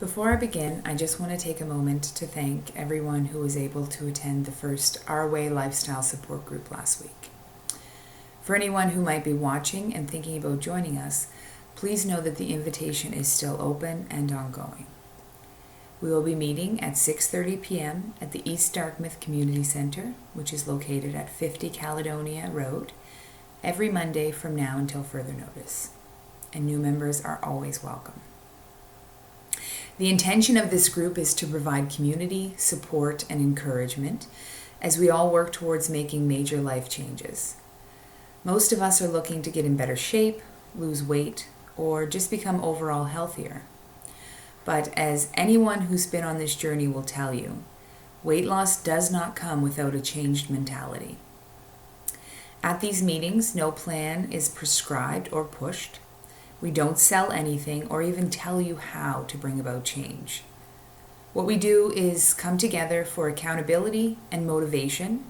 Before I begin, I just want to take a moment to thank everyone who was able to attend the first Our Way Lifestyle Support Group last week. For anyone who might be watching and thinking about joining us, please know that the invitation is still open and ongoing. We will be meeting at 6:30 p.m. at the East Dartmouth Community Center, which is located at 50 Caledonia Road, every Monday from now until further notice. And new members are always welcome. The intention of this group is to provide community, support, and encouragement as we all work towards making major life changes. Most of us are looking to get in better shape, lose weight, or just become overall healthier. But as anyone who's been on this journey will tell you, weight loss does not come without a changed mentality. At these meetings, no plan is prescribed or pushed. We don't sell anything or even tell you how to bring about change. What we do is come together for accountability and motivation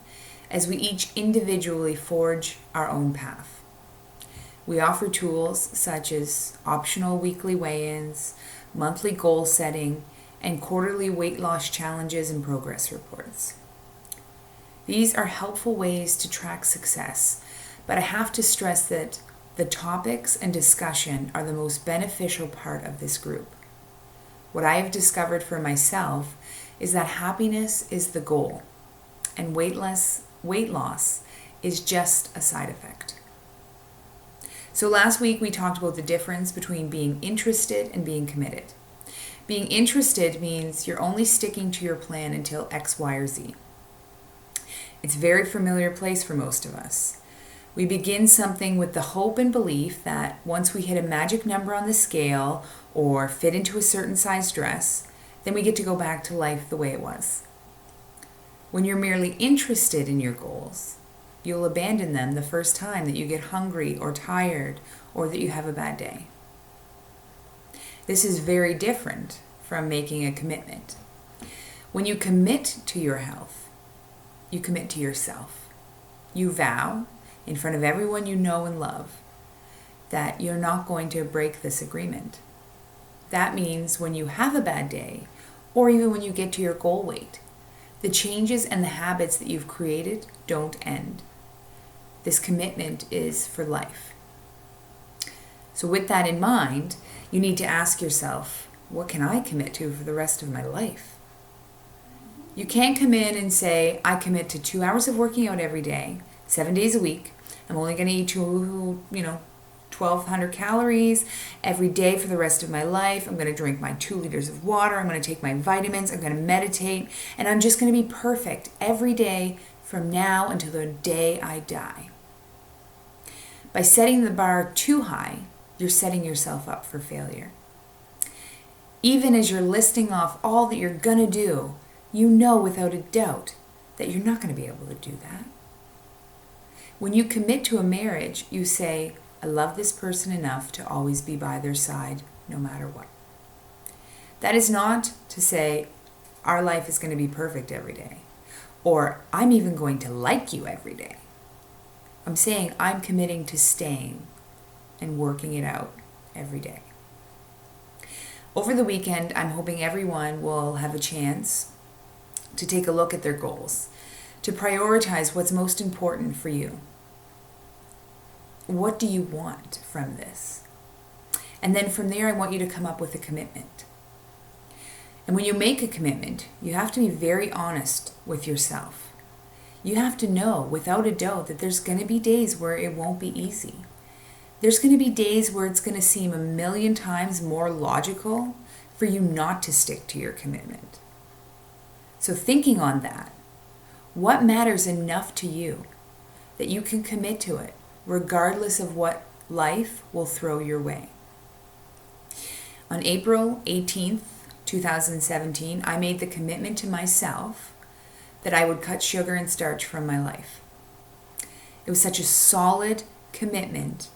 as we each individually forge our own path. We offer tools such as optional weekly weigh-ins, monthly goal setting, and quarterly weight loss challenges and progress reports. These are helpful ways to track success, but I have to stress that the topics and discussion are the most beneficial part of this group. What I have discovered for myself is that happiness is the goal, and weight loss is just a side effect. So last week we talked about the difference between being interested and being committed. Being interested means you're only sticking to your plan until X, Y, or Z. It's a very familiar place for most of us. We begin something with the hope and belief that once we hit a magic number on the scale or fit into a certain size dress, then we get to go back to life the way it was. When you're merely interested in your goals, you'll abandon them the first time that you get hungry or tired or that you have a bad day. This is very different from making a commitment. When you commit to your health, you commit to yourself. You vow in front of everyone you know and love that you're not going to break this agreement. That means when you have a bad day, or even when you get to your goal weight, the changes and the habits that you've created don't end. This commitment is for life. So with that in mind, you need to ask yourself, what can I commit to for the rest of my life? You can't come in and say, I commit to 2 hours of working out every day, 7 days a week. I'm only going to eat 1,200 calories every day for the rest of my life. I'm going to drink my 2 liters of water. I'm going to take my vitamins. I'm going to meditate. And I'm just going to be perfect every day from now until the day I die. By setting the bar too high, you're setting yourself up for failure. Even as you're listing off all that you're going to do, you know without a doubt that you're not going to be able to do that. When you commit to a marriage, you say, I love this person enough to always be by their side, no matter what. That is not to say, our life is going to be perfect every day, or I'm even going to like you every day. I'm saying I'm committing to staying and working it out every day. Over the weekend, I'm hoping everyone will have a chance to take a look at their goals, to prioritize what's most important for you. What do you want from this? And then from there, I want you to come up with a commitment. And when you make a commitment, you have to be very honest with yourself. You have to know without a doubt that there's going to be days where it won't be easy. There's going to be days where it's going to seem a million times more logical for you not to stick to your commitment. So thinking on that, what matters enough to you that you can commit to it, regardless of what life will throw your way? On April 18th, 2017, I made the commitment to myself that I would cut sugar and starch from my life. It was such a solid commitment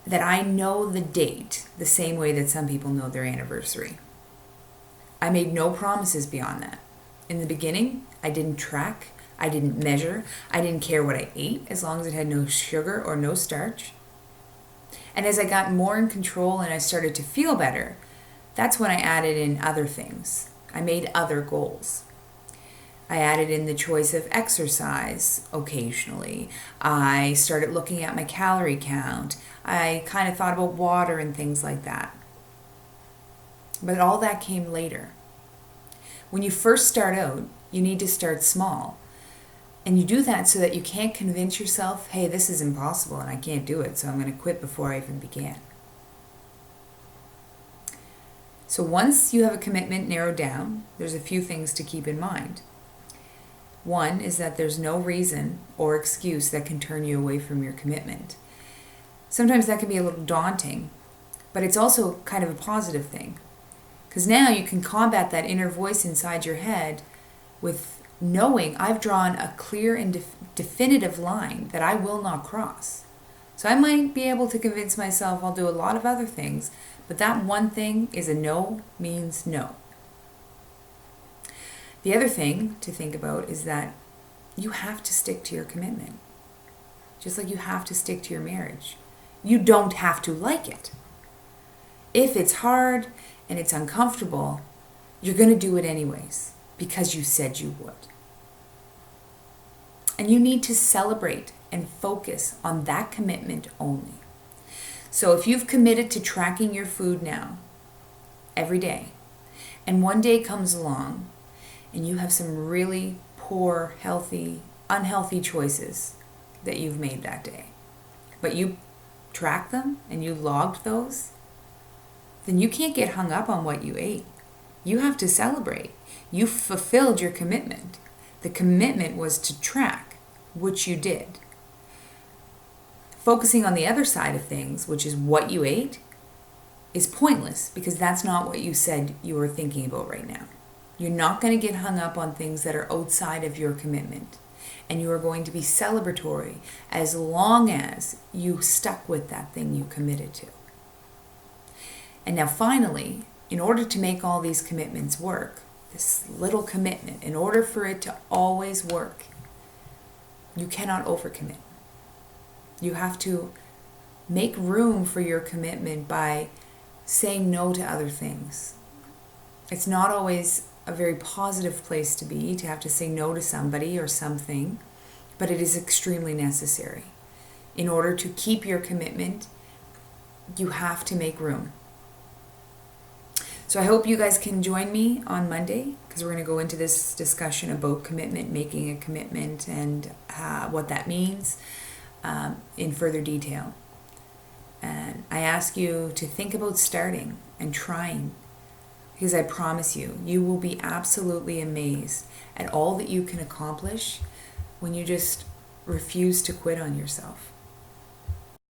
that I know the date the same way that some people know their anniversary. I made no promises beyond that. In the beginning, I didn't track, I didn't measure, I didn't care what I ate as long as it had no sugar or no starch. And as I got more in control and I started to feel better, that's when I added in other things. I made other goals. I added in the choice of exercise occasionally. I started looking at my calorie count. I kind of thought about water and things like that. But all that came later. When you first start out, you need to start small. And you do that so that you can't convince yourself, hey, this is impossible and I can't do it, so I'm going to quit before I even began. So once you have a commitment narrowed down, there's a few things to keep in mind. One is that there's no reason or excuse that can turn you away from your commitment. Sometimes that can be a little daunting, but it's also kind of a positive thing. Because now you can combat that inner voice inside your head with knowing I've drawn a clear and definitive line that I will not cross. So I might be able to convince myself I'll do a lot of other things, but that one thing is a no means no. The other thing to think about is that you have to stick to your commitment. Just like you have to stick to your marriage. You don't have to like it. If it's hard and it's uncomfortable, you're going to do it anyways because you said you would. And you need to celebrate and focus on that commitment only. So if you've committed to tracking your food now, every day, and one day comes along and you have some really poor, unhealthy choices that you've made that day, but you tracked them and you logged those, then you can't get hung up on what you ate. You have to celebrate. You fulfilled your commitment. The commitment was to track, which you did. Focusing on the other side of things, which is what you ate, is pointless because that's not what you said you were thinking about right now. You're not going to get hung up on things that are outside of your commitment. And you are going to be celebratory as long as you stuck with that thing you committed to. And now finally, in order to make all these commitments work, this little commitment, in order for it to always work, you cannot overcommit. You have to make room for your commitment by saying no to other things. It's not always a very positive place to be, to have to say no to somebody or something, but it is extremely necessary. In order to keep your commitment, you have to make room. So I hope you guys can join me on Monday because we're going to go into this discussion about commitment, making a commitment, and what that means in further detail. And I ask you to think about starting and trying, because I promise you, you will be absolutely amazed at all that you can accomplish when you just refuse to quit on yourself.